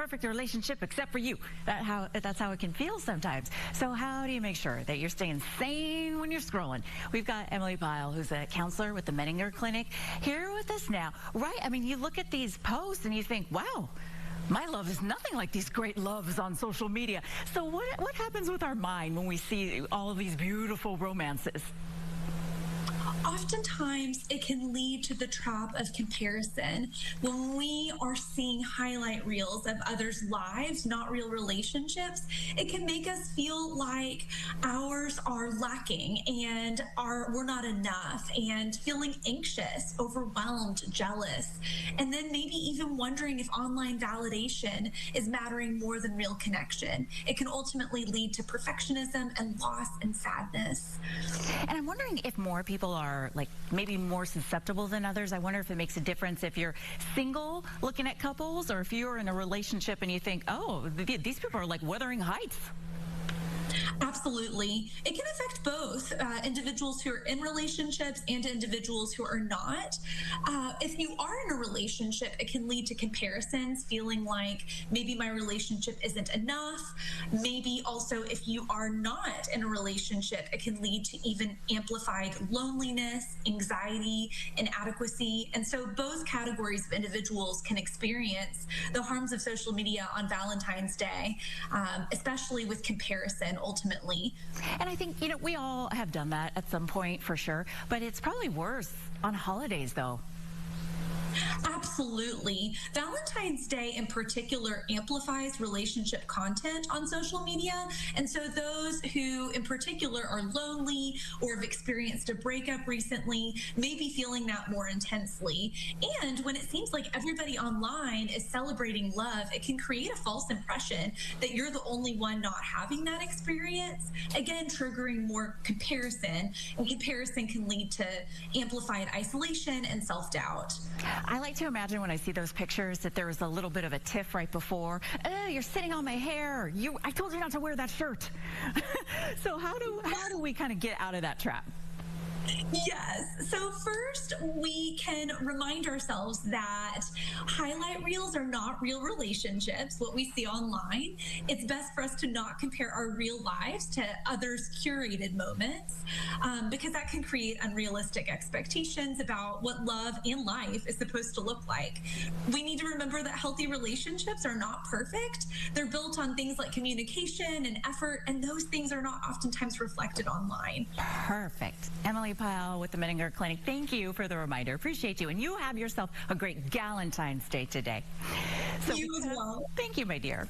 perfect relationship except for you. That's how it can feel sometimes. So how do you make sure that you're staying sane when you're scrolling? We've got Emily Pyle, who's a counselor with the Menninger Clinic, here with us now. Right? I mean, you look at these posts and you think, wow, my love is nothing like these great loves on social media. So what happens with our mind when we see all of these beautiful romances? Oftentimes, it can lead to the trap of comparison. When we are seeing highlight reels of others' lives, not real relationships, it can make us feel like ours are lacking and we're not enough, and feeling anxious, overwhelmed, jealous, and then maybe even wondering if online validation is mattering more than real connection. It can ultimately lead to perfectionism and loss and sadness. And I'm wondering if more people are like maybe more susceptible than others. I wonder if it makes a difference if you're single looking at couples, or if you're in a relationship and you think, oh, these people are like wuthering heights. Absolutely. It can affect both individuals who are in relationships and individuals who are not. If you are in a relationship, it can lead to comparisons, feeling like maybe my relationship isn't enough. Maybe also if you are not in a relationship, it can lead to even amplified loneliness, anxiety, inadequacy. And so both categories of individuals can experience the harms of social media on Valentine's Day, especially with comparison ultimately. And I think, we all have done that at some point for sure, but it's probably worse on holidays though. Absolutely. Valentine's Day in particular amplifies relationship content on social media. And so those who in particular are lonely or have experienced a breakup recently may be feeling that more intensely. And when it seems like everybody online is celebrating love, it can create a false impression that you're the only one not having that experience, again, triggering more comparison. And comparison can lead to amplified isolation and self-doubt. I like to imagine when I see those pictures that there was a little bit of a tiff right before. Oh, you're sitting on my hair. I told you not to wear that shirt. So how do we kind of get out of that trap? Yes. So first, we can remind ourselves that highlight reels are not real relationships, what we see online. It's best for us to not compare our real lives to others' curated moments, because that can create unrealistic expectations about what love and life is supposed to look like. We need to remember that healthy relationships are not perfect. They're built on things like communication and effort, and those things are not oftentimes reflected online. Perfect. Emily Pyle with the Menninger Clinic, thank you for the reminder. Appreciate you. And you have yourself a great Galentine's Day today. You as well. Thank you, my dear.